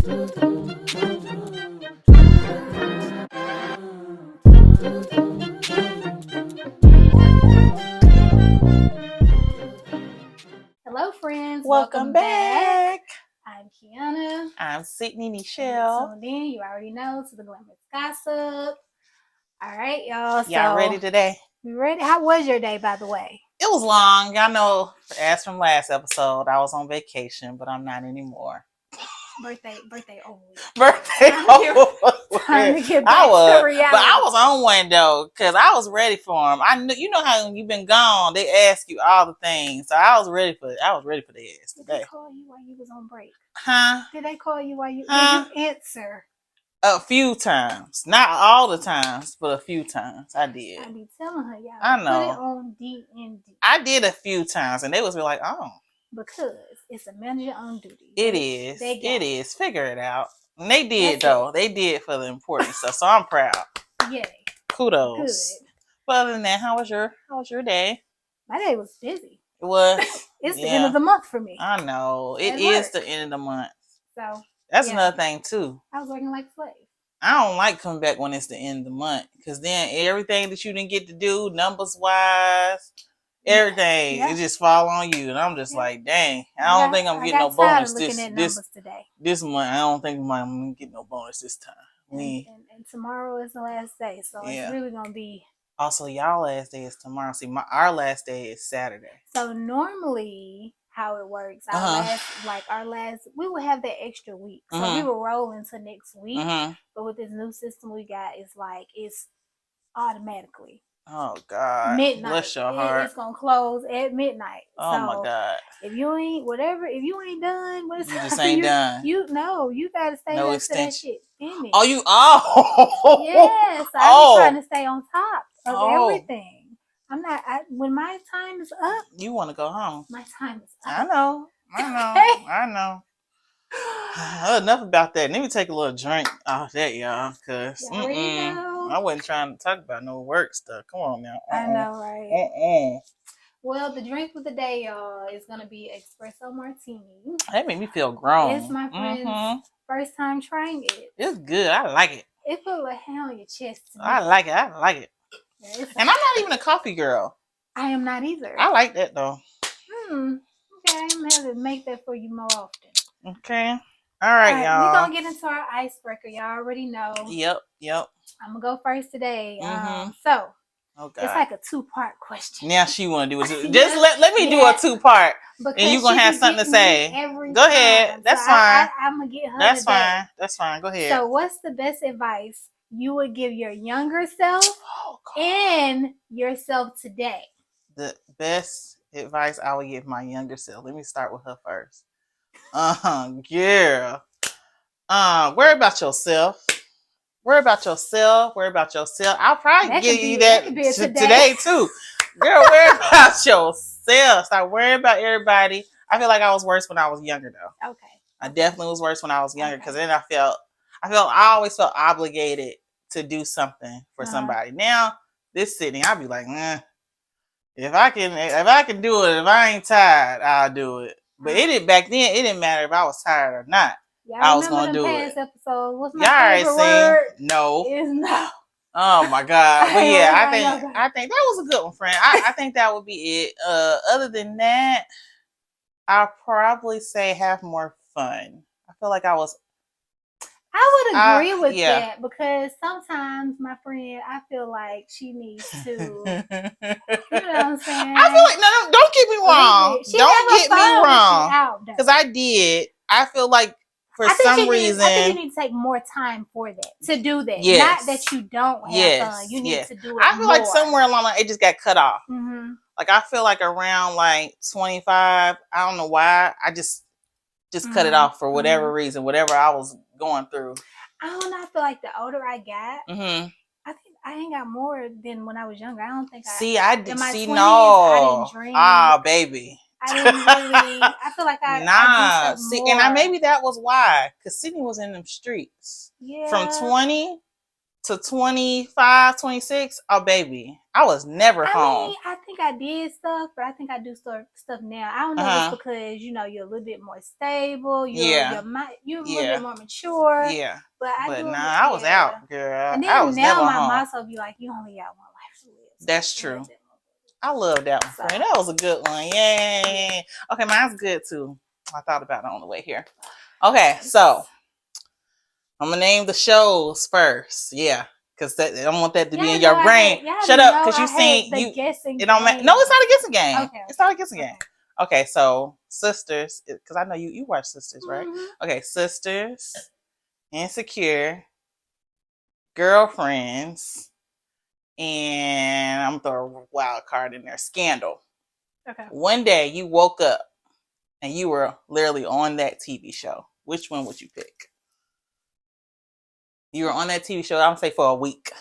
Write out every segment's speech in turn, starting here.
Hello, friends. Welcome back. I'm Kiana. I'm Sydney Michelle. Tuned in, you already know, to the Glamorouz Gossip. All right, y'all. Y'all ready today? You ready? How was your day, by the way? It was long. Y'all know, as from last episode, I was on vacation, but I'm not anymore. Birthday over. Birthday over. Time to get back to reality. But I was on one though, because I was ready for them. I knew, you know how when you've been gone, they ask you all the things. So I was ready for the ass today. Did they call you while you was on break? Huh? Did they call you while you? Did you answer? A few times, not all the times, but a few times I did. I be telling her, y'all. I know. Put it on DND. I did a few times, and they was like, "Oh." Because it's a manager on duty. It is. Figure it out. And they did, though. They did for the important stuff. So I'm proud. Yay. Kudos. Good. But other than that, how was your day? My day was busy. It was. It's the end of the month for me. I know. It is the end of the month. So that's another thing too. I was working like a slave. I don't like coming back when it's the end of the month. Because then everything that you didn't get to do, numbers wise, everything it just fall on you, and I'm just like, dang, I don't think I'm getting no bonus this month. I don't think I'm gonna get no bonus this time. And tomorrow is the last day, so it's really gonna be. Also, y'all last day is tomorrow. See, our last day is Saturday. So normally, how it works, we would have that extra week, so we will roll into next week. But with this new system we got, it's automatically. Oh God! Midnight. Bless your heart. It's gonna close at midnight. Oh my God! If you ain't done, you just ain't done. You gotta stay no extension. That shit finish. Oh, you yes, I'm trying to stay on top of everything. I'm not. When my time is up, you want to go home. My time is up. I know. Enough about that. Let me take a little drink off that, y'all, because I wasn't trying to talk about no work stuff. Come on now. I know, right? Well, the drink of the day, y'all, is gonna be espresso martini. That made me feel grown. It's my friend's first time trying it. It's good. I like it. It put a hand on your chest. I like it. And I'm not even a coffee girl. I am not either. I like that though. Okay, I'm gonna have to make that for you more often. Okay. All right, y'all. We're gonna get into our icebreaker. Y'all already know. Yep. I'm gonna go first today. So it's like a 2-part question. Now she wanna do it. Just let me do a 2-part. And you're gonna have something to say. Go ahead. That's fine. I'm gonna get her. That's fine. Go ahead. So what's the best advice you would give your younger self and yourself today? The best advice I would give my younger self. Let me start with her first. Girl. Worry about yourself. I'll probably give you that today too. Girl, worry about yourself. Stop worrying about everybody. I feel like I was worse when I was younger though. Okay. I definitely was worse when I was younger because then I always felt obligated to do something for somebody. Now, this sitting, I'll be like, if I can do it, if I ain't tired, I'll do it. But back then, it didn't matter if I was tired or not. I was gonna do it. Episode. What's my favorite word? No. Is no. Oh my God. But yeah, I think that was a good one, friend. I think that would be it. Other than that, I'll probably say have more fun. I feel like I would agree with that because sometimes, my friend, I feel like she needs to. You know what I'm saying? I feel like no, don't get me wrong. Don't get me wrong. Because I did. I feel like for some reason, I think you need to take more time for that to do that. Not that you don't have fun. You need to do it. I feel like somewhere along the line it just got cut off. Like I feel like around like 25, I don't know why. I just cut it off for whatever reason, whatever I was going through. I don't know. I feel like the older I got, I think I ain't got more than when I was younger. I don't think I did. I didn't drink. Ah, baby. I didn't really. I feel like I maybe that was why, because Sydney was in them streets. Yeah. From 20 to 25, 26, oh baby, I was never home. Mean, I think I did stuff, but I think I do stuff now. I don't know if it's because you're a little bit more stable. You're a little bit more mature. Yeah, but I was out, girl. And then I was now never my home. motto be like, you only got one life to live. So that's true. I love that one. So. That was a good one. Yay. Okay, mine's good too. I thought about it on the way here. Okay, so I'm gonna name the shows first. Yeah, because I don't want that to be in your brain. Shut up, because you seen you. It don't matter. No, it's not a guessing game. Okay. It's not a guessing game. Okay, so Sisters, because I know you watch Sisters, right? Okay, Sisters, Insecure, Girlfriends, and I'm throwing a wild card in there. Scandal. Okay. One day you woke up and you were literally on that TV show. Which one would you pick? You were on that TV show, I would say for a week.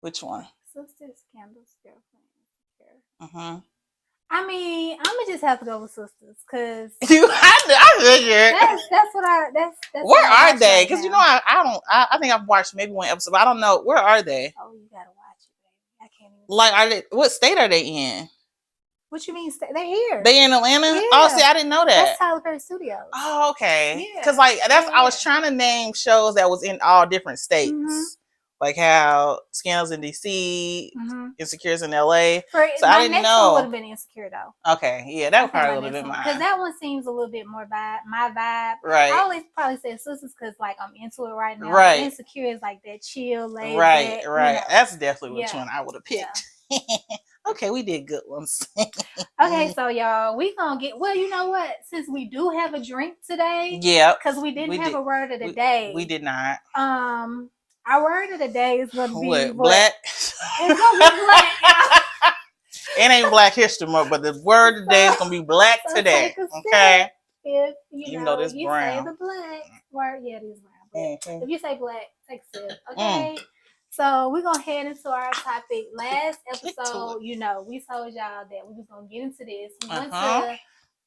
Which one? Sisters, Scandal, Girlfriend. I mean, I'm gonna just have to go with Sisters, cause I figured. That's what I. That's where are they? Because I think I've watched maybe one episode, but I don't know. Where are they? Oh, you gotta watch it, baby. I can't even. Like, are they? What state are they in? What you mean? They're here. They in Atlanta? Yeah. Oh, see, I didn't know that. That's Tyler Perry Studios. Oh, okay. Because I was trying to name shows that was in all different states, like how Scandals in DC, Insecure's in LA. So I didn't know. One would have been Insecure though. Okay, yeah, that probably would have been mine. Because that one seems a little bit more my vibe. Right. I always probably say Sisters because I'm into it right now. Right. Insecure is like that chill, laid back, right. That's definitely which one I would have picked. Yeah. Okay, we did good ones. Okay, so y'all, we gonna get. Well, you know what? Since we do have a drink today, because we didn't have a word of the day. We did not. Our word of the day is gonna be black. It's gonna be black. It ain't Black History Month, but the word of the day is gonna be black today. Okay. If you know this you brown. Say the black word, it is brown. But if you say black, take a sip. Okay. So we're going to head into our topic. Last episode, we told y'all that we was going to get into this. We went to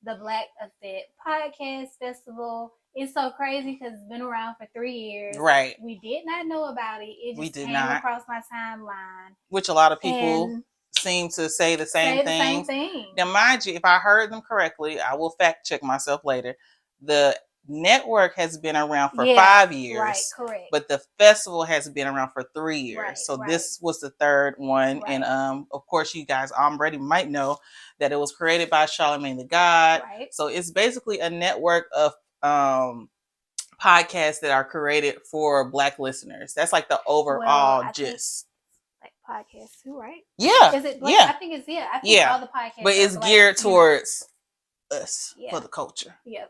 the Black Effect Podcast Festival. It's so crazy because it's been around for 3 years. Right. We did not know about it. It just came across my timeline. Which a lot of people seem to say the same thing. Now, mind you, if I heard them correctly, I will fact check myself later. The network has been around for 5 years. Right, correct. But the festival has been around for 3 years. This was the third one. Right. And of course, you guys already might know that it was created by Charlamagne the God. Right. So it's basically a network of podcasts that are created for Black listeners. That's like the overall gist. Like podcasts too, right? Yeah. Is it? I think it's I think all the podcasts. But it's geared towards us for the culture. Yeah.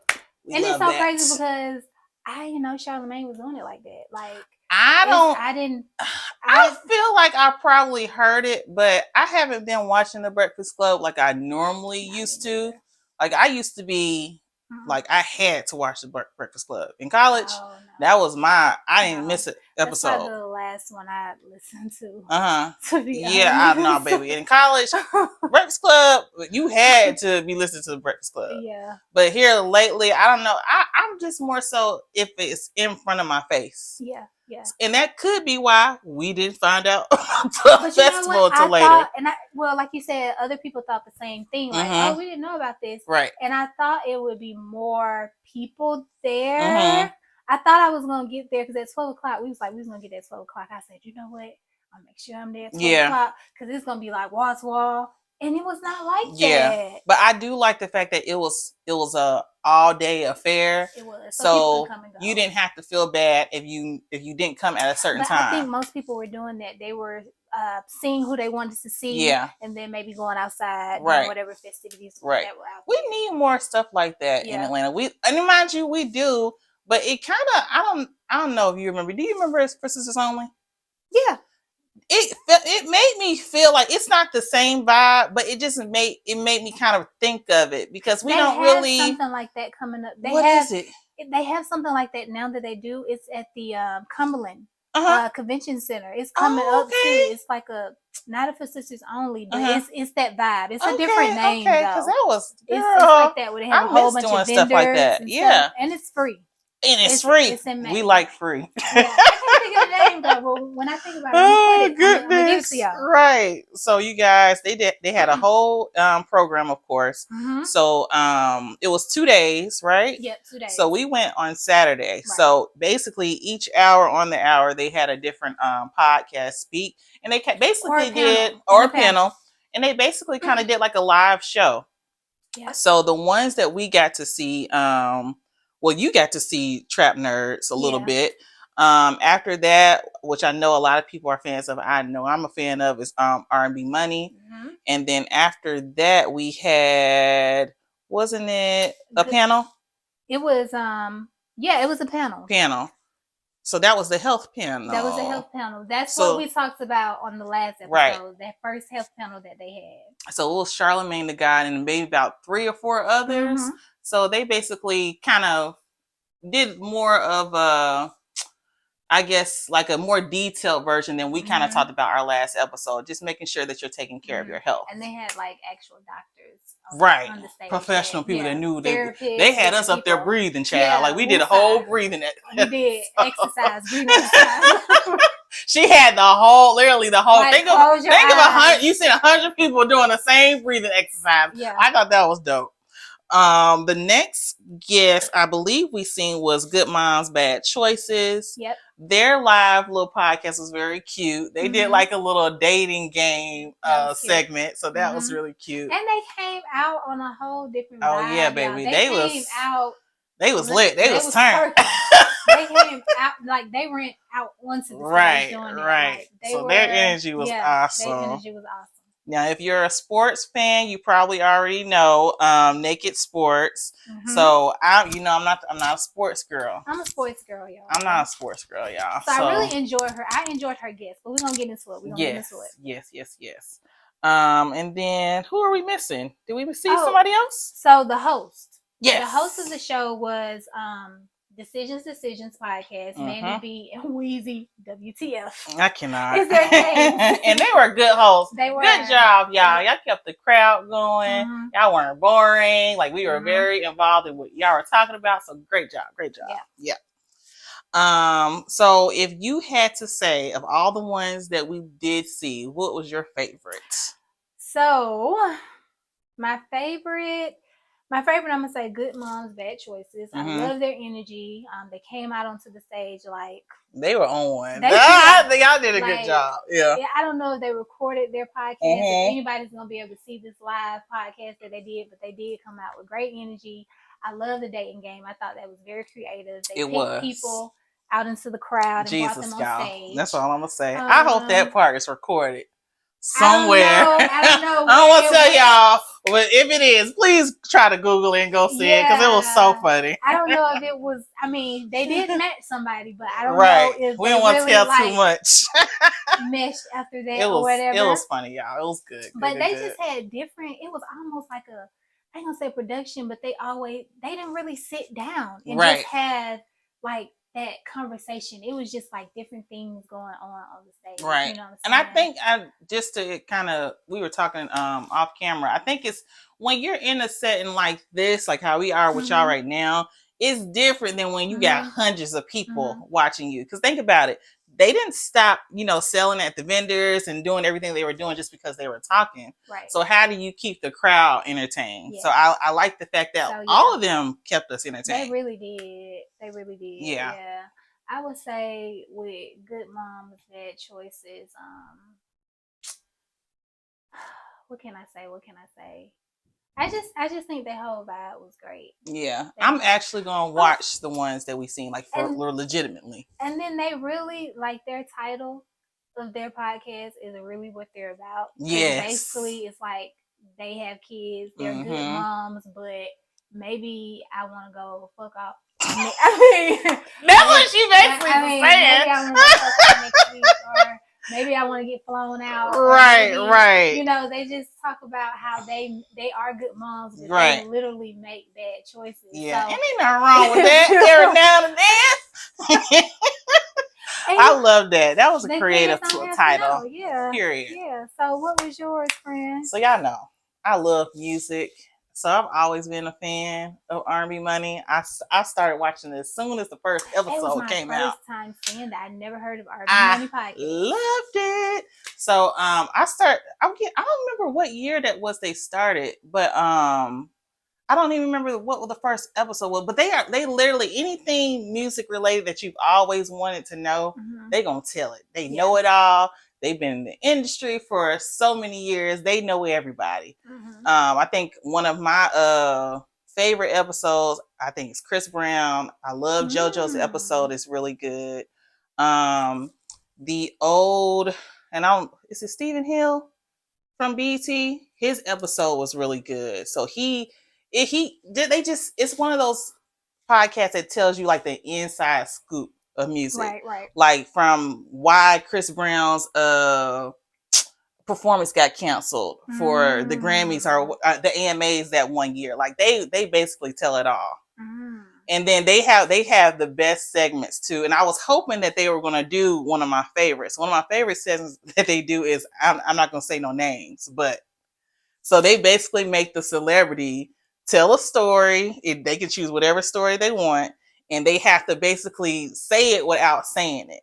And it's so crazy because I didn't know Charlamagne was doing it like that. Like I feel like I probably heard it, but I haven't been watching The Breakfast Club like I normally used to. Like I used to be like I had to watch The Breakfast Club in college. Oh, no. That was I didn't miss an episode. That's probably the last one I listened to. To be honest. I know, baby. In college, Breakfast Club, you had to be listening to The Breakfast Club. Yeah. But here lately, I don't know. I'm just more so if it's in front of my face. Yeah. Yeah. And that could be why we didn't find out the festival until later. Like you said, other people thought the same thing. Like, we didn't know about this. Right. And I thought it would be more people there. I thought I was going to get there because at 12 o'clock, we was going to get there at 12 o'clock. I said, you know what? I'll make sure I'm there at 12 o'clock because it's going to be like wall to wall. And it was not like that. But I do like the fact that it was a all day affair. It was. So you didn't have to feel bad if you didn't come at a certain time. I think most people were doing that. They were seeing who they wanted to see. Yeah. And then maybe going outside. Right. Whatever festivities that were out there. We need more stuff like that in Atlanta. And mind you, we do. But it kind of I don't know if you remember. Do you remember For Sisters Only? Yeah. It made me feel like it's not the same vibe, but it just made me kind of think of it because we don't really something like that coming up. What is it? They have something like that now that they do. It's at the Cumberland Convention Center. It's coming up too. It's like not a For Sisters Only, but it's that vibe. It's a different name though. Because that was it's like that where they have a whole bunch of vendors stuff like that. and it's free. And it's free. It's in May. We like free. Yeah, I can't think of the name though, but when I think about it, I'm gonna give it to y'all. Right. So you guys, they had a whole program, of course. Mm-hmm. So it was 2 days, right? Yep, 2 days. So we went on Saturday. Right. So basically, each hour on the hour, they had a different podcast speak, and they basically did a panel, and they basically kind of did like a live show. Yeah. So the ones that we got to see, well, you got to see Trap Nerds a little bit. After that, which I know a lot of people are fans of, I know I'm a fan of, is R&B Money. Mm-hmm. And then after that, we had, wasn't it a panel? It was it was a panel. So that was the health panel. That was the health panel. That's what we talked about on the last episode. Right. That first health panel that they had. So it was Charlamagne the God and maybe about 3 or 4 others. Mm-hmm. So they basically kind of did more of a, I guess, like a more detailed version than we kind of talked about our last episode. Just making sure that you're taking care of your health. And they had like actual doctors. Right. On the stage. Professional people that knew they had us up there breathing, child. Yeah, like we did a whole breathing. We did exercise, breathing exercise. She had literally the whole. Like, think of 100. You seen 100 people doing the same breathing exercise. Yeah. I thought that was dope. The next guest I believe we seen was Good Moms Bad Choices. Yep. Their live little podcast was very cute. They did like a little dating game segment, so that was really cute. And they came out on a whole different vibe. Oh yeah, baby. They was lit. They was turned. They came out like they went out onto the stage doing it. Right. Like, so their energy was awesome. Their energy was awesome. Now, if you're a sports fan, you probably already know Naked Sports. Mm-hmm. So I'm not a sports girl. I'm a sports girl, y'all. I'm not a sports girl, y'all. So I really enjoyed her. I enjoyed her guest, but we're gonna get into it. Yes. And then who are we missing? Did we see somebody else? So the host. Yes. The host of the show was Decisions podcast, Mandy B and Wheezy WTF. I cannot. Is their name. And they were good hosts. They were. Good job, y'all. Y'all kept the crowd going. Mm-hmm. Y'all weren't boring. Like we were very involved in what y'all were talking about. So great job. Yeah. So if you had to say of all the ones that we did see, what was your favorite? So my favorite, I'm gonna say Good Moms Bad Choices. I love their energy. They came out onto the stage like they were on one. Y'all did a good job. Yeah. I don't know if they recorded their podcast. If anybody's gonna be able to see this live podcast that they did, but they did come out with great energy. I love the dating game. I thought that was very creative. They picked people out into the crowd and brought them on stage. That's all I'm gonna say. I hope that part is recorded somewhere. I don't know. I don't want to tell y'all, but if it is, please try to Google it and go see it because it was so funny. I don't know if it was. I mean, they did match somebody, but I don't know if we don't want to tell too much. Meshed after that or whatever. It was funny, y'all. It was good. But they just had different. It was almost like a. I ain't gonna say production, but they didn't really sit down and just have like that conversation. It was just like different things going on the stage. Right. You know what I'm saying? And I think just to kind of, we were talking off camera, I think it's when you're in a setting like this, like how we are with y'all right now, it's different than when you got hundreds of people watching you. Because think about it. They didn't stop, selling at the vendors and doing everything they were doing just because they were talking. Right. So how do you keep the crowd entertained? Yeah. So I like the fact that all of them kept us entertained. They really did. Yeah. I would say with Good Moms Bad Choices, what can I say? I just think the whole vibe was great. Yeah. I'm actually going to watch the ones that we've seen, like, for legitimately. And then they really, like, their title of their podcast is really what they're about. Yes. Basically, it's like they have kids, they're good moms, but maybe I want to go fuck off. I mean, that's what she basically saying. Maybe I want to go fuck off next week, or maybe I want to get flown out. Right. They just talk about how they are good moms, but they literally make bad choices. Yeah, and ain't nothing wrong with that. Every now and then. I love that. That was a creative title. Yeah. Period. Yeah. So what was yours, friend? So y'all know, I love music. So I've always been a fan of R&B Money. I started watching it as soon as the first episode came out. It was my first time seeing that. I never heard of R&B Money podcast. Loved it. So I don't remember what year that was they started, but I don't even remember what the first episode was. But they literally anything music related that you've always wanted to know, they gonna tell it. They know it all. They've been in the industry for so many years. They know everybody. I think one of my favorite episodes, I think it's Chris Brown. I love JoJo's episode. It's really good. The old, is it Stephen Hill from BT? His episode was really good. So it's one of those podcasts that tells you like the inside scoop of music. Right. Like from why Chris Brown's performance got canceled for the Grammys or the AMAs that one year. Like they basically tell it all. And then they have the best segments too. And I was hoping that they were going to do one of my favorites. One of my favorite segments that they do is, I'm not going to say no names, but so they basically make the celebrity tell a story. They can choose whatever story they want, and they have to basically say it without saying it.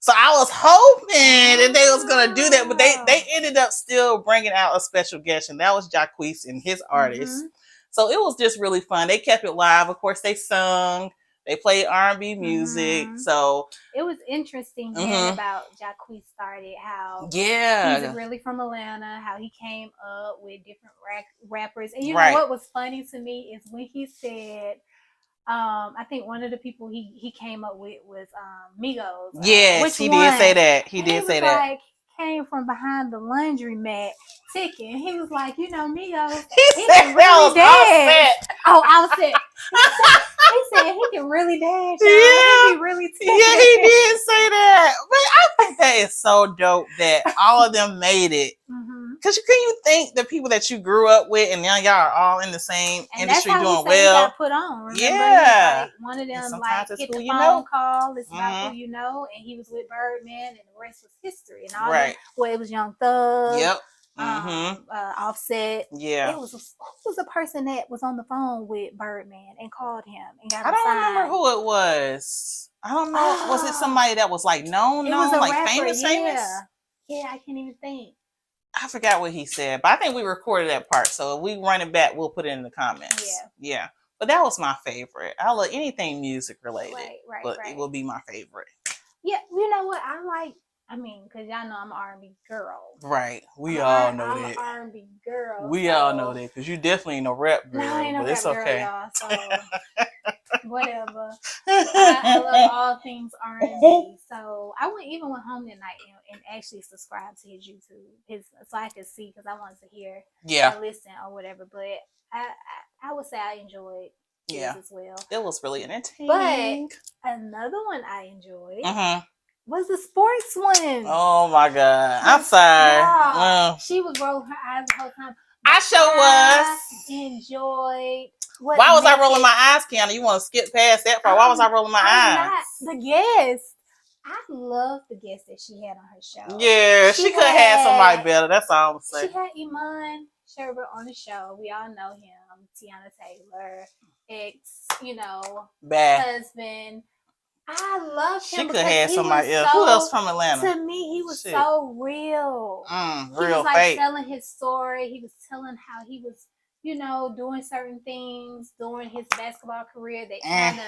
So I was hoping that they was going to do that, but they ended up still bringing out a special guest, and that was Jacquees and his artist. So it was just really fun. They kept it live. Of course, they sung. They played R&B music. So it was interesting hearing about Jacquees started, how he's really from Atlanta, how he came up with different rappers. And you know what was funny to me is when he said, I think one of the people he came up with was Migos. Yes, he did say that. He did say that. Like, came from behind the laundromat ticking. He was like, Migos. He said really dance. I was sick. He said he can really dance. Yeah, he really ticking. Yeah, he did say that. But I think that is so dope that all of them made it. Because you think the people that you grew up with, and now y'all are all in the same industry doing well. He got put on. Remember? Yeah. Like, one of them like hit the phone call. It's not who you know, and he was with Birdman, and the rest was history. And all that. Well, it was Young Thug. Yep. Offset. Yeah. Who was the person that was on the phone with Birdman and called him and got I don't remember who it was. I don't know. Was it somebody that was like known, like rapper, famous? Yeah, I can't even think. I forgot what he said, but I think we recorded that part. So if we run it back, we'll put it in the comments. Yeah. But that was my favorite. I love anything music related. Right. It will be my favorite. Yeah, you know what? Because y'all know I'm an R&B girl. Right. We all know that. I'm an R&B girl. We all know that because you definitely ain't no rap girl. No, I ain't no rap it's okay. Girl, y'all, so whatever. I love all things R&B. So I went home that night and actually subscribed to his YouTube, so I could see, because I wanted to hear and listen or whatever. But I would say I enjoyed his as well. It was really entertaining. But another one I enjoyed was the sports one. Oh my God. I'm sorry. She was rolling her eyes the whole time. I sure was. Enjoyed. Why was I rolling my eyes, Kiana? You want to skip past that part? Why was I rolling my eyes? The guest. I love the guest that she had on her show. Yeah, she could have had somebody better. That's all I'm saying. She had Iman Sherbert on the show. We all know him. Tiana Taylor, husband. I love him. She could have had somebody else. Who else from Atlanta? To me, he was so real. Real he was like fake. telling his story. He was telling how he was, doing certain things during his basketball career that kind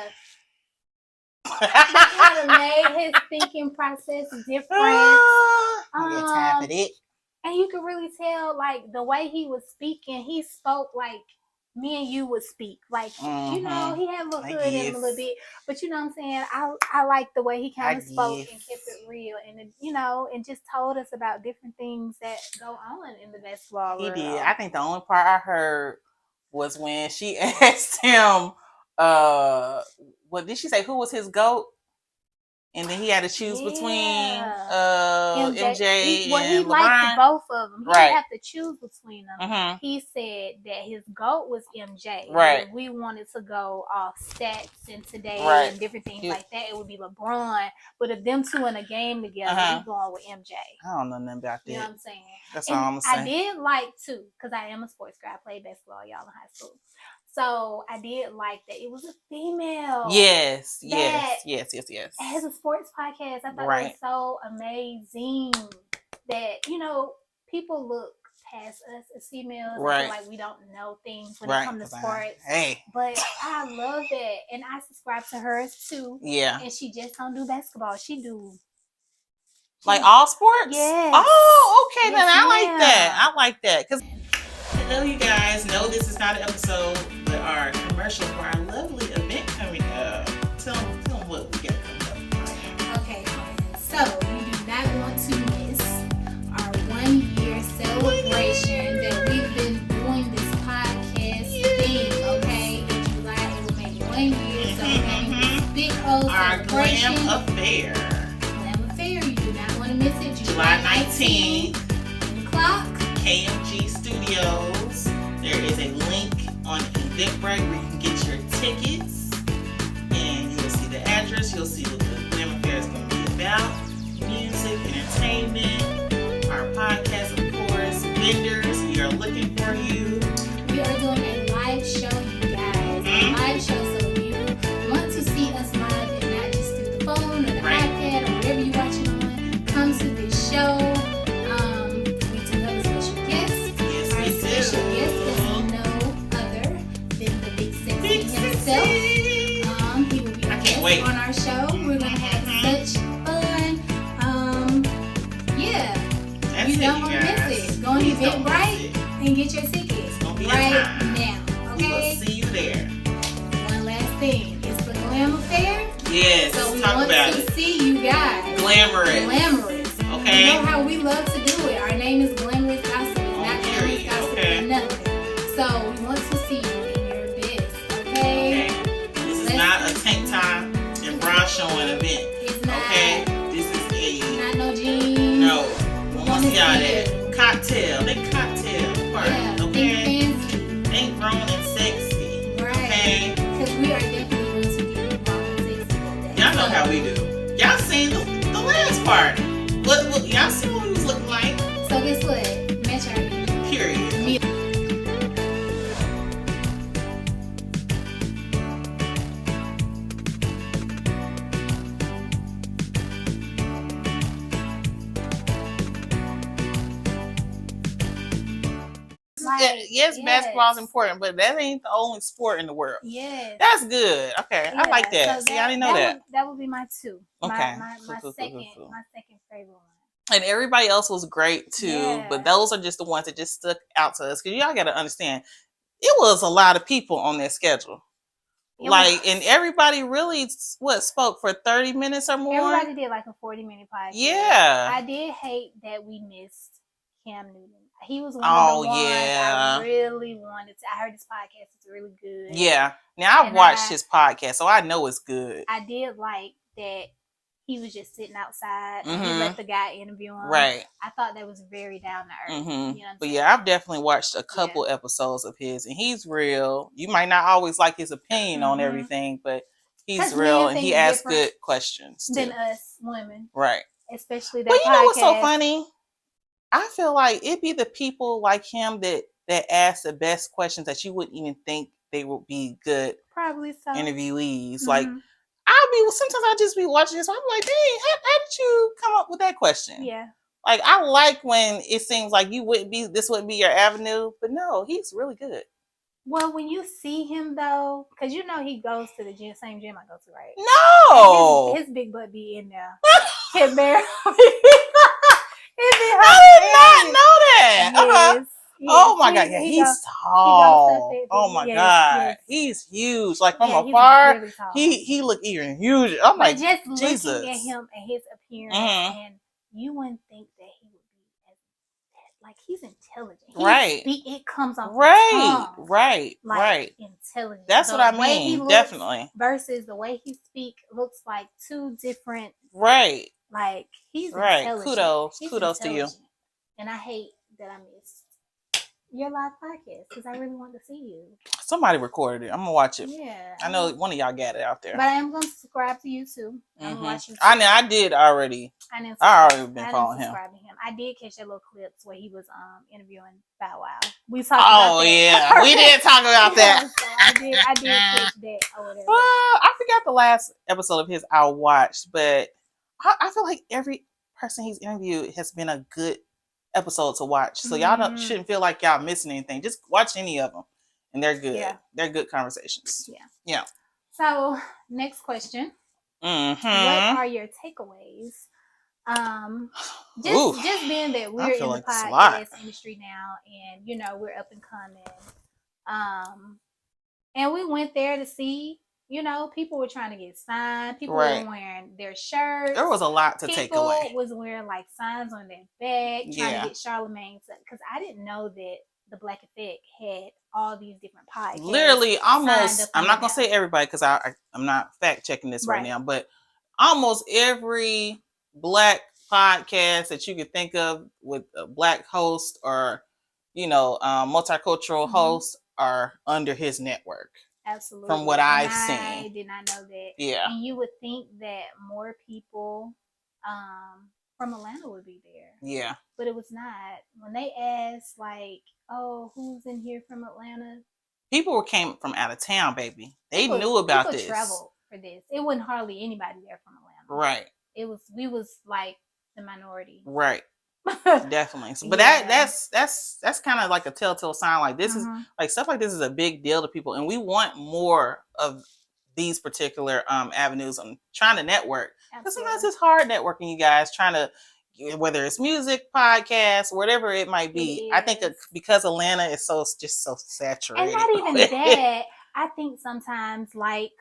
of made his thinking process different. And you could really tell, like, the way he was speaking, he spoke like me and you would speak. Like, he had a little hood in him a little bit. But you know what I'm saying? I like the way he kind of spoke and kept it real. And, and just told us about different things that go on in the basketball world. He did. I think the only part I heard was when she asked him, what did she say? Who was his GOAT? and then he had to choose between MJ well, he and liked LeBron. both of them. He didn't have to choose between them. Mm-hmm. He said that his GOAT was MJ. Right. If we wanted to go off stats and today and different things like that, it would be LeBron. But if them two in a game together, we going with MJ. I don't know nothing about that. You know what I'm saying? That's all I'm saying. I did like too, because I am a sports girl. I played basketball, y'all, in high school. So I did like that it was a female. Yes. As a sports podcast, I thought it was so amazing that, you know, people look past us as females and feel like we don't know things when it comes to sports. But I love that. And I subscribe to hers too. Yeah. And she just don't do basketball. She like all sports? Yes. Oh, okay. Yes, then I like that. I like that. Because hello, you guys. No, this is not an episode, but our commercial for our lovely event coming up. Tell them what we got coming up. Okay, so you do not want to miss our 1 year celebration that we've been doing this podcast thing. Okay, in July it will make 1 year, so we're having this big old celebration. Glam Affair. Glam Affair. You do not want to miss it. July 19th. 10 o'clock. KMG Studios. There is a link on Eventbrite where you can get your tickets, and you will see the address. You'll see what the Glam Affair is going to be about: music, entertainment, our podcast, of course, vendors. We are looking for you. We are doing a live show, you guys. A live show, so if you want to see us live and not just through the phone or the iPad or whatever you're watching on, come to this show. He will be a guest on our show. We're gonna have such fun. Yeah. You don't want to miss it. Go on Eventbrite and get your tickets right now. Okay. We will see you there. One last thing. It's the Glam Affair. Yes. So we want to see you guys. Glamorous. Okay. You know how we love to do it. Our name is Glamorouz Gossip. It's not Glamorouz Gossip or nothing. So we want to see you in your best. Okay. Not a tank top and bra showing event. It's not. Okay, this is not no jeans. No, we want to see y'all that cocktail. They cocktail part. Yeah, okay, fancy. They grown and sexy. Right. Okay, because we are definitely going to get grown and sexy. Y'all know how we do. Y'all seen the last part. What y'all see what we was looking like? So guess what? Match our period. Yes, basketball is important, but that ain't the only sport in the world. Yes. That's good. Okay, I like that. So see, I didn't know that. That would be my two. Okay. My second favorite one. And everybody else was great too, but those are just the ones that just stuck out to us. Because y'all got to understand, it was a lot of people on their schedule. And everybody really spoke for 30 minutes or more. Everybody did like a 40-minute podcast. Yeah. I did hate that we missed Cam Newton. He was one of the ones I really wanted to. I heard his podcast is really good. Yeah. Now I've watched his podcast, so I know it's good. I did like that he was just sitting outside and he let the guy interview him. Right. I thought that was very down to earth. You know what I'm saying? Yeah, I've definitely watched a couple episodes of his, and he's real. You might not always like his opinion on everything, but he's real and he asks good questions than us women. Right. Especially that But you know what's so funny? I feel like it'd be the people like him that ask the best questions that you wouldn't even think they would be good interviewees. Like sometimes I'll just be watching this, I'm like, dang, how did you come up with that question? Yeah. Like, I like when it seems like this wouldn't be your avenue, but no, he's really good. Well, when you see him though, because you know he goes to the same gym I go to, right? No, his big butt be in there. Can barely. I did not know that. Yes. Oh my God! Yeah, he's tall. Oh my God, he's huge. Like from afar, really he looked even huge. I'm like, just Jesus. Looking at him and his appearance, and you wouldn't think that he would be like he's intelligent. Right. It comes off right. the tongue. Right. Like, right. Intelligent. That's the what I way mean. He looks Definitely. versus the way he speak looks like two different. Right. Like he's right. intelligent. Kudos to you. And I hate that I missed your live podcast because I really want to see you. Somebody recorded it. I'm gonna watch it. Yeah. I know one of y'all got it out there. But I am gonna subscribe to you too. I'm gonna watch you too. I did already. I already been following him. I did catch that little clips where he was interviewing Bow Wow. We talked about that. Oh yeah, we did talk about that. So I did catch that or whatever. I forgot the last episode of his I watched, but I feel like every person he's interviewed has been a good episode to watch. So y'all shouldn't feel like y'all missing anything. Just watch any of them, and they're good. Yeah. They're good conversations. Yeah. So next question. Mm-hmm. What are your takeaways? Just being that we're in the podcast industry now, and we're up and coming. And we went there to see. People were trying to get signed. People were wearing their shirts. There was a lot to take away. People was wearing like signs on their back, trying to get Charlamagne. Because I didn't know that the Black Effect had all these different podcasts. Literally, almost. I'm not gonna say everybody because I'm not fact checking this right now, but almost every Black podcast that you could think of with a Black host or multicultural host are under his network. Absolutely. From what I've seen. I did not know that. Yeah. And you would think that more people from Atlanta would be there. Yeah. But it was not. When they asked, like, oh, who's in here from Atlanta? People came from out of town, baby. They knew about this. People traveled for this. It wasn't hardly anybody there from Atlanta. Right. We was like the minority. Right. Definitely. But that's kind of like a telltale sign. Like this is like stuff like this is a big deal to people, and we want more of these particular avenues. I'm trying to network because sometimes it's hard networking. You guys trying to, whether it's music, podcasts, whatever it might be. I think because Atlanta is so saturated, and not even that. I think sometimes like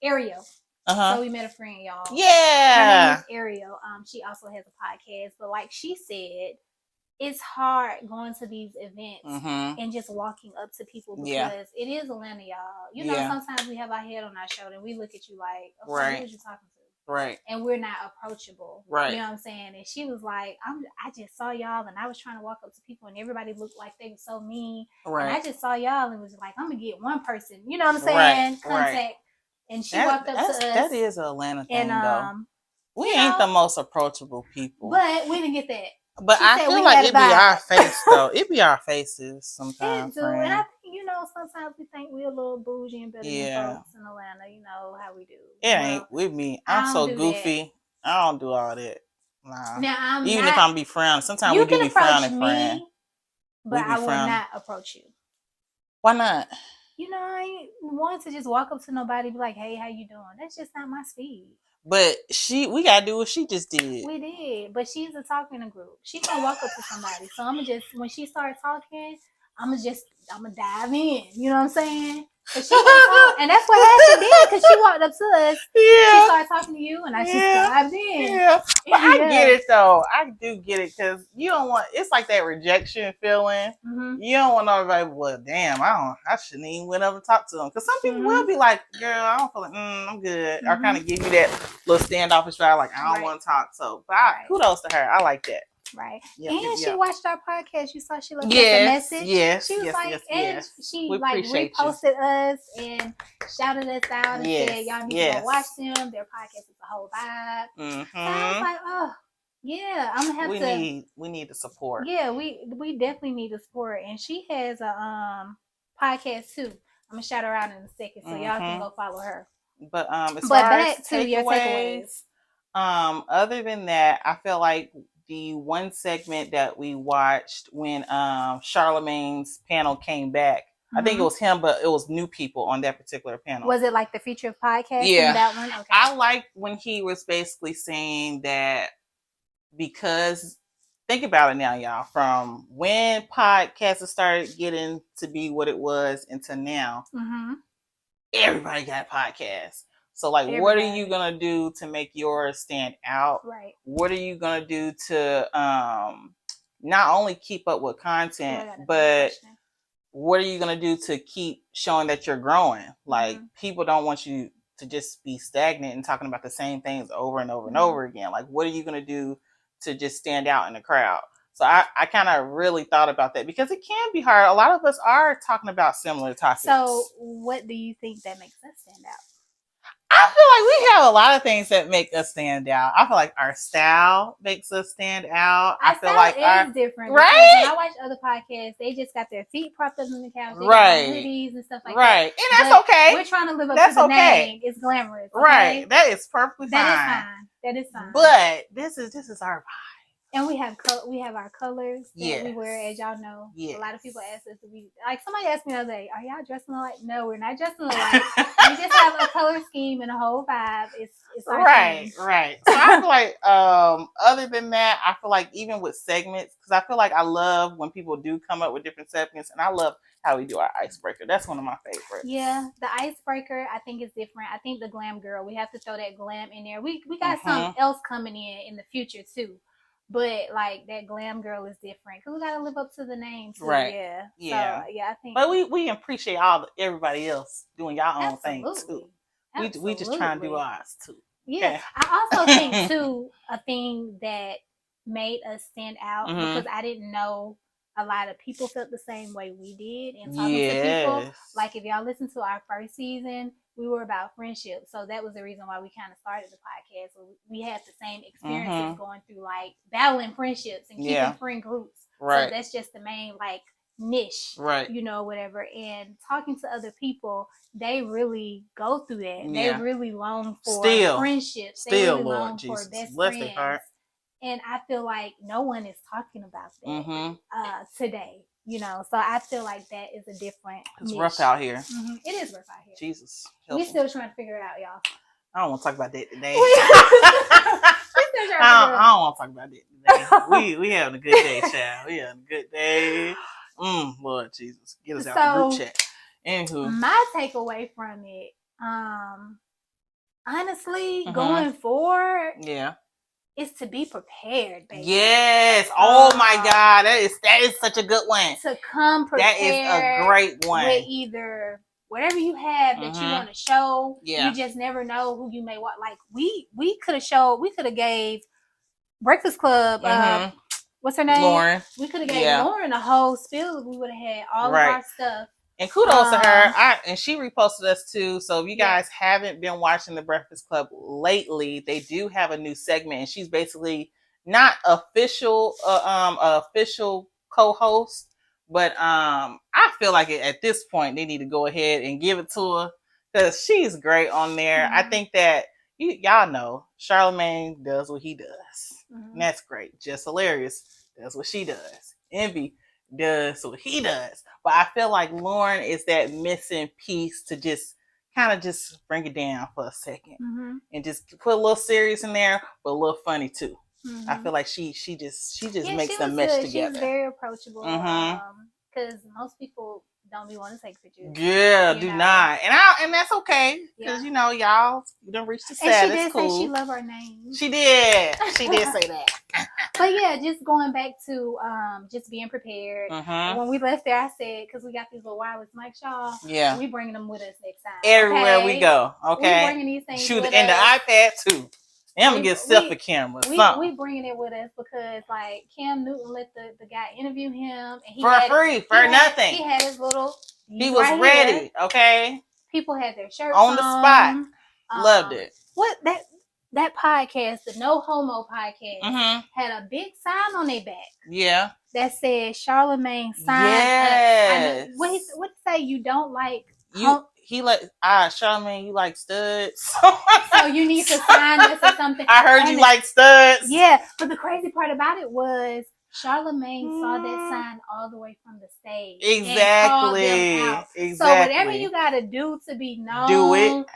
Ariel. So we met a friend, y'all. Yeah. Her name is Ariel. She also has a podcast, but like she said, it's hard going to these events and just walking up to people because it is Atlanta, y'all. Sometimes we have our head on our shoulder and we look at you like, okay, who was you talking to? Right. And we're not approachable. Right. You know what I'm saying? And she was like, I just saw y'all and I was trying to walk up to people and everybody looked like they were so mean. Right. And I just saw y'all and was like, I'm gonna get one person, you know what I'm saying? Contact. Right. And she walked up to us. That is an Atlanta thing, though. We ain't the most approachable people. But we didn't get that. But I feel like it be our face, though. It be our faces sometimes. It do. And I think, sometimes we think we're a little bougie and better than folks in Atlanta. You know how we do. It ain't with me. I'm so goofy. That. I don't do all that. Nah. Now, even if I'm be frowning. Sometimes we do be frowning, friend. But I will not approach you. Why not? I ain't want to just walk up to nobody and be like, hey, how you doing? That's just not my speed. But we gotta do what she just did. We did. But she's a talker in a group. She's gonna walk up to somebody. So I'm just, when she starts talking, I'm gonna dive in. You know what I'm saying? And that's what Ashley did because she walked up to us. Yeah. She started talking to you and I just dived in. Yeah. But I get it though. I do get it because you don't want, it's like that rejection feeling. You don't want nobody, well, damn, I shouldn't even went up and talk to them. Because some people will be like, girl, I don't feel like, I'm good. Or kind of give you that little standoffish vibe, like, I don't want to talk. So, but kudos to her. I like that. Right. And she watched our podcast. You saw she left us a message. Yes. She was she reposted us and shouted us out and said, y'all need to go watch them. Their podcast is a whole vibe. So I was like, oh, yeah, I'm gonna have we need the support. Yeah, we definitely need the support. And she has a podcast too. I'm gonna shout her out in a second so y'all can go follow her. But back to your takeaways. Other than that, I feel like the one segment that we watched when Charlamagne's panel came back, I think it was him, but it was new people on that particular panel. Was it like the feature podcast? Yeah, that one. Okay. I liked when he was basically saying that because think about it now, y'all. From when podcasts started getting to be what it was until now, everybody got podcasts. So, like, what are you going to do to make yours stand out? Right. What are you going to do to not only keep up with content, but what are you going to do to keep showing that you're growing? Like, people don't want you to just be stagnant and talking about the same things over and over and over again. Like, what are you going to do to just stand out in the crowd? So I kind of really thought about that, because it can be hard. A lot of us are talking about similar topics. So what do you think that makes us stand out? I feel like we have a lot of things that make us stand out. I feel like our style makes us stand out. I feel like our different, right? When I watch other podcasts, they just got their feet propped up on the couch, they got hoodies and stuff like that. Right, and that's okay. We're trying to live up to the name. It's Glamorouz, okay? Right? That is perfectly fine. That is fine. But this is our vibe. And we have our colors that we wear, as y'all know. Yes. A lot of people ask us to be like, somebody asked me the other day, are y'all dressing alike? No, we're not dressing alike. We just have a color scheme and a whole vibe. It's right. So I feel like other than that, I feel like even with segments, because I feel like I love when people do come up with different segments, and I love how we do our icebreaker. That's one of my favorites. Yeah, the icebreaker I think is different. I think the glam girl, we have to throw that glam in there. We got something else coming in the future too. But like that glam girl is different because we gotta live up to the name too. Right. Yeah. So, I think. But we appreciate everybody else doing y'all own thing too. We just trying to do ours too. Yeah. Okay. I also think too a thing that made us stand out because I didn't know a lot of people felt the same way we did, and talking to people. Like if y'all listen to our first season, we were about friendship. So that was the reason why we kind of started the podcast. So we had the same experiences going through like battling friendships and keeping friend groups. Right. So that's just the main like niche, right? You know, whatever. And talking to other people, they really go through that. Yeah. They really long for friendships. They really long for best friends. And I feel like no one is talking about that today. You know, so I feel like that is a different. It's niche. Rough out here. It is rough out here. Jesus, we're still trying to figure it out, y'all. I don't want to talk about that today. I don't want to talk about that today. We having a good day, child. We having a good day. Lord Jesus, get us out the group chat. Anywho, my takeaway from it, honestly, going forward, is to be prepared, baby. Yes. Oh my God. That is such a good one. To come prepared. That is a great one. With either whatever you have that you want to show. Yeah. You just never know who you may want. Like we could have gave Breakfast Club, what's her name? Lauren. We could have gave Lauren a whole spill if we would have had all of our stuff. And kudos to her. And she reposted us too. So if you guys haven't been watching The Breakfast Club lately, they do have a new segment, and she's basically not official co-host, but I feel like at this point they need to go ahead and give it to her because she's great on there. I think that y'all know Charlamagne does what he does, and that's great. Just Hilarious does what she does. Envy does what he does. But I feel like Lauren is that missing piece to just kind of just bring it down for a second and just put a little serious in there, but a little funny too. I feel like she just makes them mesh together. She's very approachable because most people don't be wanting to take pictures. Yeah, do not, and that's okay because you know y'all you don't reach the set. And she did say she loved our name. She did say that. But yeah, just going back to just being prepared. When we left there, I said because we got these little wireless mics, y'all. Yeah, we bringing them with us next time. Everywhere we go. Okay, we bringing these things. Shoot it in the iPad too. And I'm gonna get selfie camera. We bringing it with us because like Cam Newton let the guy interview him and he for free for nothing. He had his little. He was ready. Here. Okay. People had their shirts on the spot. Loved it. What that podcast, the No Homo podcast, had a big sign on their back. Yeah. That said Charlamagne signed. Yes. What he say? You don't like you. He like Charlamagne, you like studs. So you need to sign this or something. I heard you like studs. Yeah, but the crazy part about it was Charlamagne saw that sign all the way from the stage. Exactly. Exactly. So whatever you gotta do to be known, do it.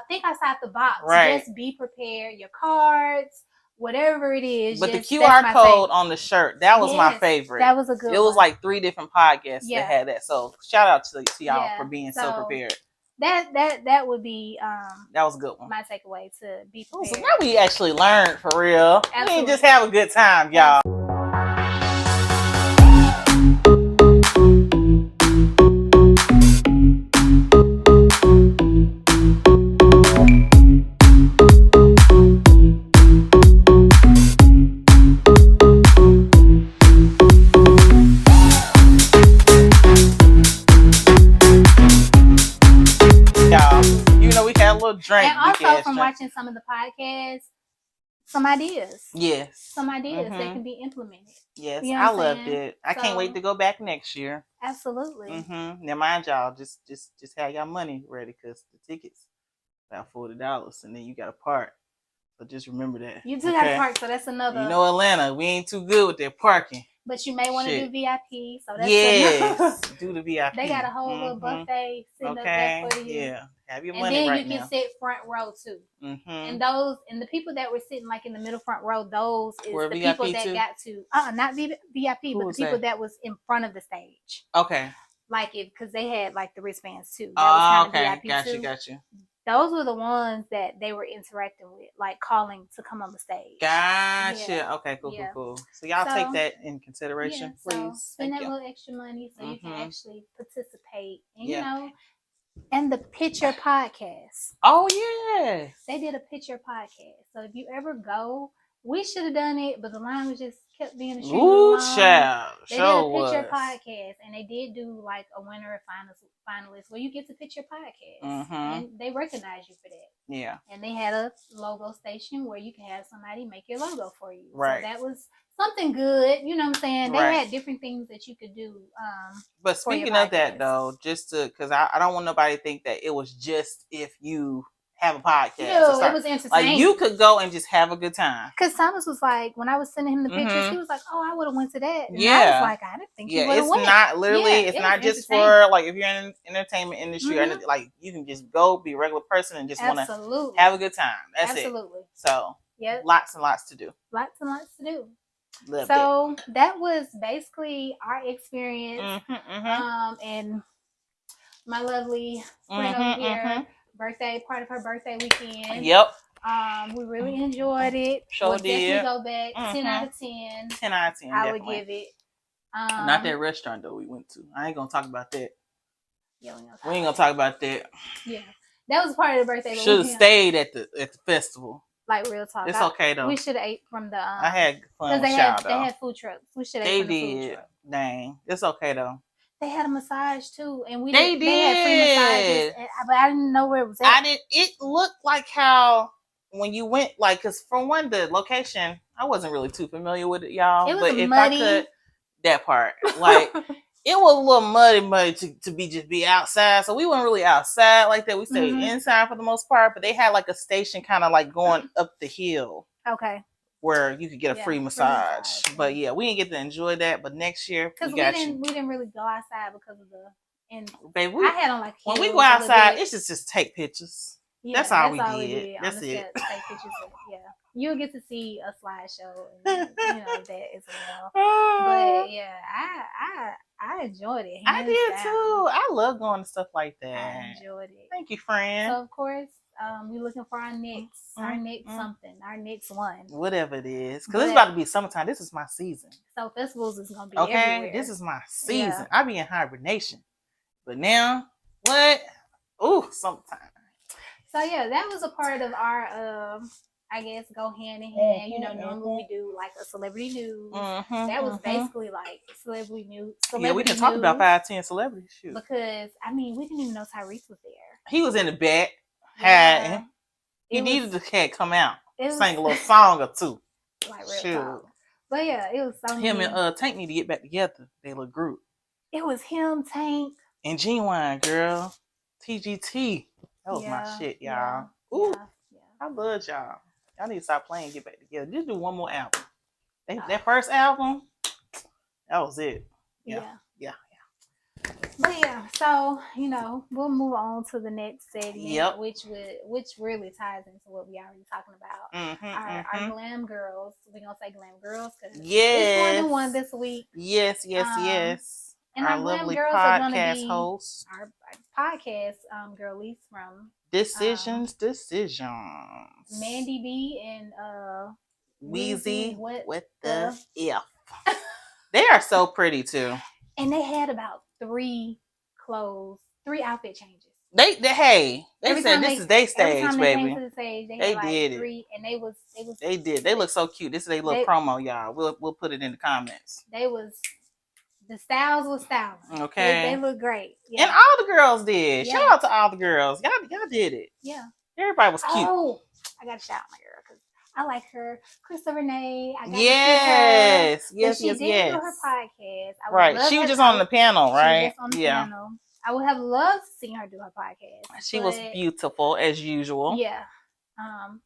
Think outside the box. Right. Just be prepared. Your cards, whatever it is. But the QR code on the shirt, that was my favorite. That was a good one. It was like 3 different podcasts that had that. So shout out to y'all for being so prepared. That would be that was a good one. My takeaway to be prepared. So now we actually learned for real. Absolutely. We didn't just have a good time, y'all. also from watching some of the podcasts, some ideas. Yes. Some ideas that can be implemented. Yes, you know I loved it. I can't wait to go back next year. Absolutely. Now mind y'all, just have y'all money ready because the tickets about $40, and then you got to park. So just remember that. You do got to park, so that's another. You know, Atlanta, we ain't too good with that parking. But you may want to do VIP, so that's yes, do the VIP. They got a whole little buffet sitting up there for you. Yeah, have your and money then right you can now. sit front row too. And the people that were sitting like in the middle front row, those is the VIP people that got to not VIP, but the people that was in front of the stage. Okay. Like because they had like the wristbands too. That was kind of VIP Got you. Those were the ones that they were interacting with, like calling to come on the stage. Gotcha. Yeah. Okay, cool. So y'all take that in consideration, please. So spend that little extra money so you can actually participate. And you know, and the Picture Podcast. Oh yeah. They did a Picture Podcast. So if you ever go, we should have done it, but the line was just kept being extremely long. Child. They did a Picture Podcast, and they did do like a winner and finalist where you get to Picture Podcast, and they recognize you for that. Yeah. And they had a logo station where you can have somebody make your logo for you. Right. So that was something good. You know what I'm saying? They had different things that you could do. But speaking of that, though, just to because I don't want nobody to think that it was just if you have a podcast. No, it was entertaining. Like you could go and just have a good time. Because Thomas was like, when I was sending him the pictures, he was like, "Oh, I would have went to that." And I was like, I didn't think you would have went. It's not literally. It's not just for like if you're in the entertainment industry or like you can just go be a regular person and just want to have a good time. That's it. So lots and lots to do. Lots and lots to do. Loved so that was basically our experience. And my lovely friend over here. Part of her birthday weekend. Yep. We really enjoyed it. Sure did. Definitely go back. 10 out of 10. 10 out of 10. I would give it. Not that restaurant though we went to. I ain't gonna talk about that. Yeah, we ain't gonna talk about that. Yeah, that was part of the birthday. Should have stayed at the festival. Like real talk. It's okay though. We should have ate from the. I had fun. Because they had food trucks. We should have ate from the food truck. Dang, it's okay though. They had a massage too, and they had free massages, but I didn't know where it was at. It looked like how when you went, like, because from the location, I wasn't really too familiar with it, y'all. It was but muddy. If I could, that part, like, it was a little muddy to be outside. So we weren't really outside like that. We stayed inside for the most part, but they had like a station kind of like going up the hill. Okay. Where you could get a free massage. But yeah, we didn't get to enjoy that. But next year, because we didn't really go outside because of baby, I had on like when we go outside, it's just take pictures. Yeah, that's all we did. That's it. Take pictures you'll get to see a slideshow and that as well. But yeah, I enjoyed it. I did too. I love going to stuff like that. I enjoyed it. Thank you, friend. So of course. We're looking for our next something, our next one. Whatever it is. Because it's about to be summertime. This is my season. So festivals is going to be everywhere. This is my season. Yeah. I be in hibernation. But now, what? Ooh, summertime. So yeah, that was a part of our, I guess, go hand in hand. Normally we do like a celebrity news. That was basically like celebrity news. Yeah, we can talk about 5-10 celebrities. Shoot. Because, we didn't even know Tyrese was there. He was in the back. He needed to come out, sing a little song or two. Like real talk. But yeah, it was so him and Tank need to get back together. They look group. It was him, Tank, and Genuine, girl. TGT. That was my shit, y'all. Ooh, I love y'all. Y'all need to stop playing and get back together. Just do one more album. That first album, that was it. Yeah. But yeah, so we'll move on to the next segment, which really ties into what we already talking about. Our glam girls. We're gonna say glam girls because it's more than one this week. Yes. And our lovely girls podcast hosts. Our podcast girlies from Decisions. Mandy B and Weezy with the F. They are so pretty too. And they had about 3 outfit changes. They said this is their stage, every time baby. They came to the stage, they had like 3, and they did. They look so cute. This is their little promo, y'all. We'll put it in the comments. The styles was styling. Okay. They look great. Yeah. And all the girls did. Yeah. Shout out to all the girls. Y'all did it. Yeah. Everybody was cute. Oh, I got to shout out my girl because I like her. Krista Renee. I got yes, to see her. yes, she yes, did yes. do her podcast. I right. She was just on the panel, right? She was just on the panel. I would have loved to see her do her podcast. She was beautiful as usual. Yeah.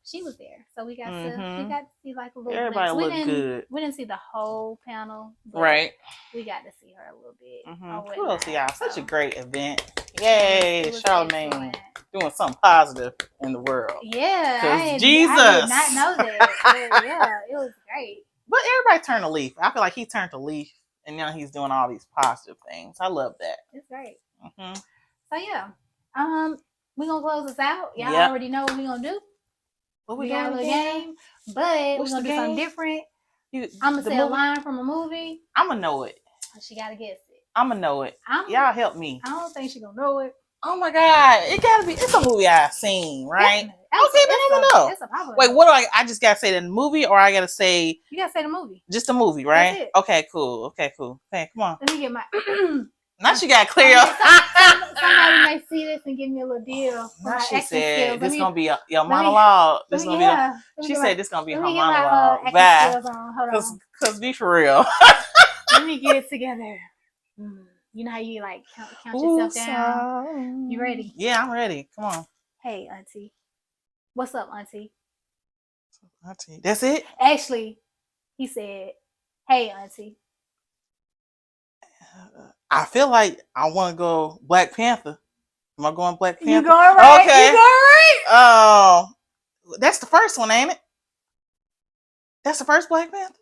She was there, so we got to see like a little. Everybody looked good. We didn't see the whole panel, but right? We got to see her a little bit. Kudos to y'all. Such a great event. Yay, Charlamagne doing something positive in the world. Yeah, Jesus. I did not know that. But yeah, it was great. But everybody turned a leaf. I feel like he turned a leaf, and now he's doing all these positive things. I love that. It's great. So yeah, we gonna close this out. Y'all already know what we gonna do. We got a little game, but we're gonna do something different. I'm gonna say a line from a movie. I'm gonna know it. She gotta guess it. I'm gonna know it. Y'all help me. I don't think she gonna know it. Oh my God, it gotta be. It's a movie I've seen, right? Okay, then I'm gonna know. Wait, what do I just gotta say the movie, or I gotta say? You gotta say the movie. Just the movie, right? Okay, cool. Okay, cool. Okay, come on. Let me get my. Now she got clear up. Somebody may see this and give me a little deal. Now she said this gonna be your monologue. This gonna be. She said this gonna be her monologue. Bye. Cause be for real. Let me get it together. You know how you like count yourself down? You ready? Yeah, I'm ready. Come on. Hey, Auntie. What's up, Auntie? Auntie. That's it? Actually, he said, hey, Auntie. I feel like I want to go Black Panther. Am I going Black Panther? You going right. Okay. You going right. That's the first one, ain't it? That's the first Black Panther?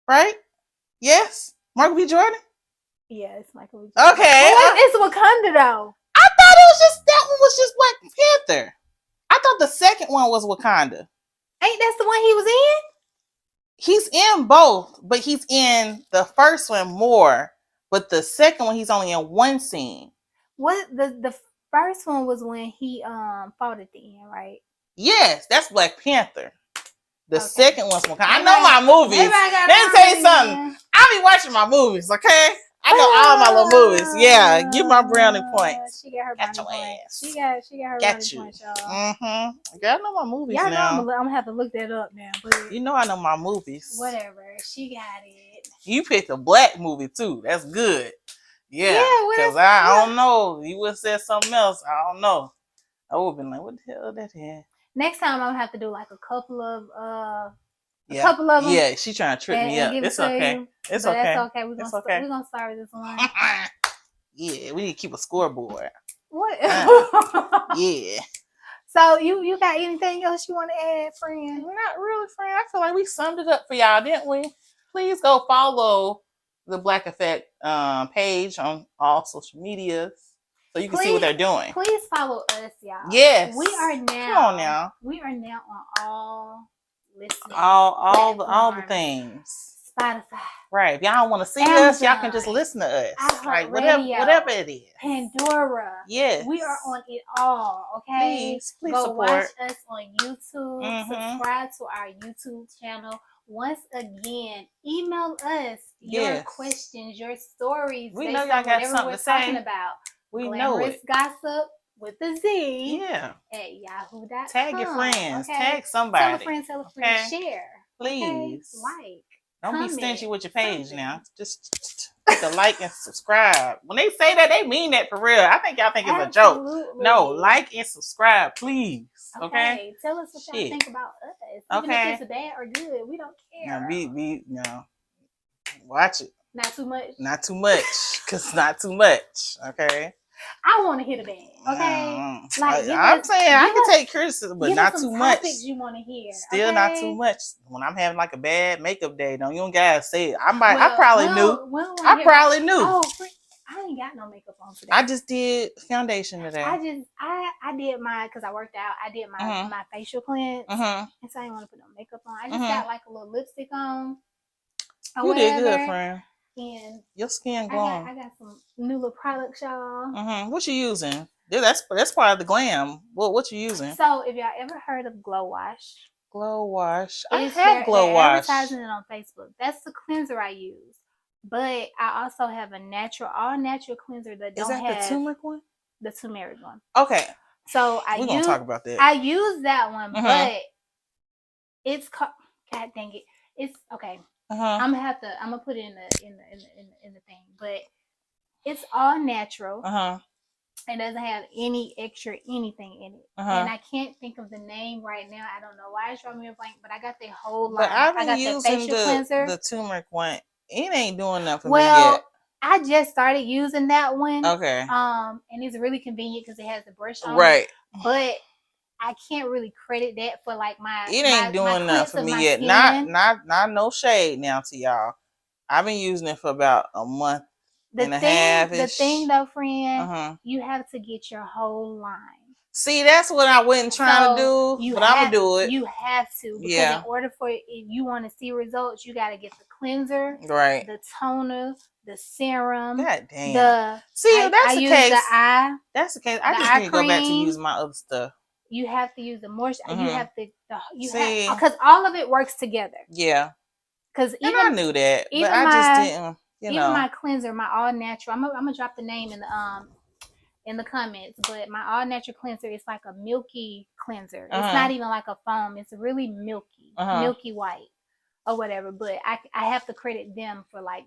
Right? Yes? Michael B. Jordan? Yeah, it's Michael B. Jordan. Okay. It's Wakanda, though. I thought that one was just Black Panther. I thought the second one was Wakanda. Ain't that the one he was in? He's in both, but he's in the first one more. But the second one, he's only in one scene. What the first one was when he fought at the end, right? Yes, that's Black Panther. The second one's Wakanda. I know my movies. Let me tell you something. I be watching my movies, okay? I know all my little movies. Yeah, give my brownie points. She got her brownie points. She got her brownie points, y'all. Girl, I know my movies y'all now. know I'm gonna have to look that up now. But you know I know my movies. Whatever. She got it. You picked a black movie too. That's good. Yeah, because I don't know. You would have said something else. I don't know. I would have been like, what the hell is that here? Next time I'm gonna have to do like a couple of them. Yeah, she trying to trip me up. It's okay. It's okay. That's okay. We're gonna start with this one. Yeah, we need to keep a scoreboard. What? Yeah. So you got anything else you want to add, friend? Not really, friend. I feel like we summed it up for y'all, didn't we? Please go follow the Black Effect page on all social medias so you can see what they're doing. Please follow us, y'all. Yes. We are now. Come on now. We are now on all listening. All the things. Spotify. Right. If y'all want to see us, y'all can just listen to us. Right. Whatever it is. Pandora. Yes. We are on it all. Okay. Please go support. Watch us on YouTube. Subscribe to our YouTube channel. Once again, email us your questions, your stories. We know y'all got something to say. Talking about. We know it. Glamorouz Gossip with the Z. Yeah. At yahoo.com. Tag your friends. Okay? Tag somebody. Tell a friend. Share. Please. Okay? Like. Don't comment, be stingy with your page now. Just hit the like and subscribe. When they say that, they mean that for real. I think y'all think it's a joke. No, like and subscribe, please. Okay? Tell us what y'all think about us. Even if it's bad or good, we don't care. No, watch it. Not too much. Not too much, cause not too much. Okay. I want to hit a band. Okay. I'm saying I can take criticism, but not too much. You want to hear? Still not too much. When I'm having like a bad makeup day, you don't gotta say it. I probably knew. I probably knew. Oh, I ain't got no makeup on today. I just did foundation today. I did mine because I worked out. I did my facial cleanse, and so I didn't want to put no makeup on. I just got like a little lipstick on. You did good, friend. And your skin glowing. I got some new little products, y'all. What you using? That's part of the glam. What you using? So if y'all ever heard of Glow Wash? Glow Wash. I have Glow Wash. Advertising it on Facebook. That's the cleanser I use. But I also have a all natural cleanser that don't have. Is that the turmeric one? The turmeric one. Okay. So we're gonna talk about that. I use that one, but it's called. God dang it! It's okay. I'm gonna put it in the thing, but it's all natural. It doesn't have any extra anything in it, and I can't think of the name right now. I don't know why it's drawing me a blank, but I got the whole line. But I've been I got using the facial cleanser, the turmeric one. It ain't doing nothing for me well, yet. I just started using that one. Okay. And it's really convenient because it has the brush on right. it. But I can't really credit that for like my it ain't doing nothing for me yet. Skin. Not no shade now to y'all. I've been using it for about a month and a half. The thing though, friend, you have to get your whole line. See, that's what I wasn't trying to do, but I'm gonna do it. You have to, because in order for if you want to see results, you got to get the cleanser, right? The toner, the serum. God damn. That's the case. That's the case. I just need to go back to use my other stuff. You have to use the moisture. You have to. Because all of it works together. Yeah. Because even I knew that, but I just didn't. Even my cleanser, my all natural. I'm gonna drop the name in the comments, but my all natural cleanser is like a milky cleanser. It's not even like a foam. It's really milky, milky white or whatever. But I have to credit them for like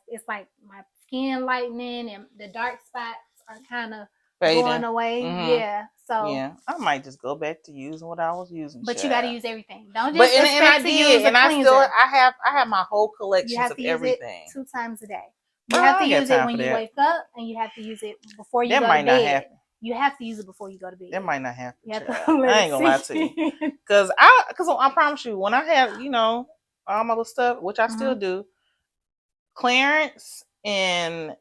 it's like my skin lightening and the dark spots are kind of going away. Yeah. So I might just go back to using what I was using. But you got to use everything. Don't just expect to use a cleanser. I have my whole collection of everything. You have to use it 2 times a day. You have to use it when you wake up, and you have to use it before you go to bed. That might not happen. You have to use it before you go to bed. That might not happen. I ain't gonna lie to you, because I promise you, when I have all my little stuff, which I still do, clearance and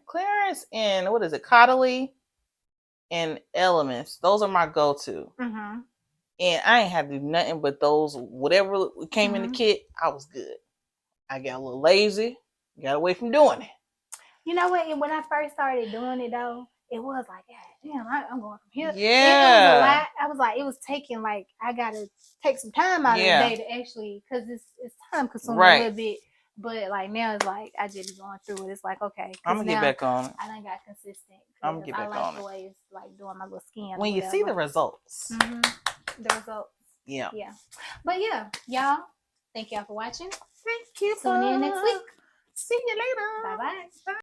clearance and what is it, Cottly and Elements. Those are my go-to. And I ain't had to do nothing but those. Whatever came in the kit, I was good. I got a little lazy, got away from doing it. You know what? When I first started doing it though, it was like, damn, I'm going from here. Yeah. It was a lot. I was like, it was taking like, I gotta take some time out of the day to actually, because it's time consuming a little bit. But like now it's like I just be going through it. It's like, okay, I'm gonna get back on it. I done got consistent. I'm gonna get back on it. I like the way it's like doing my little skin. When you see the results. The results. Yeah. But yeah, y'all, thank y'all for watching. Thank you. Tune in next week. See you later. Bye-bye.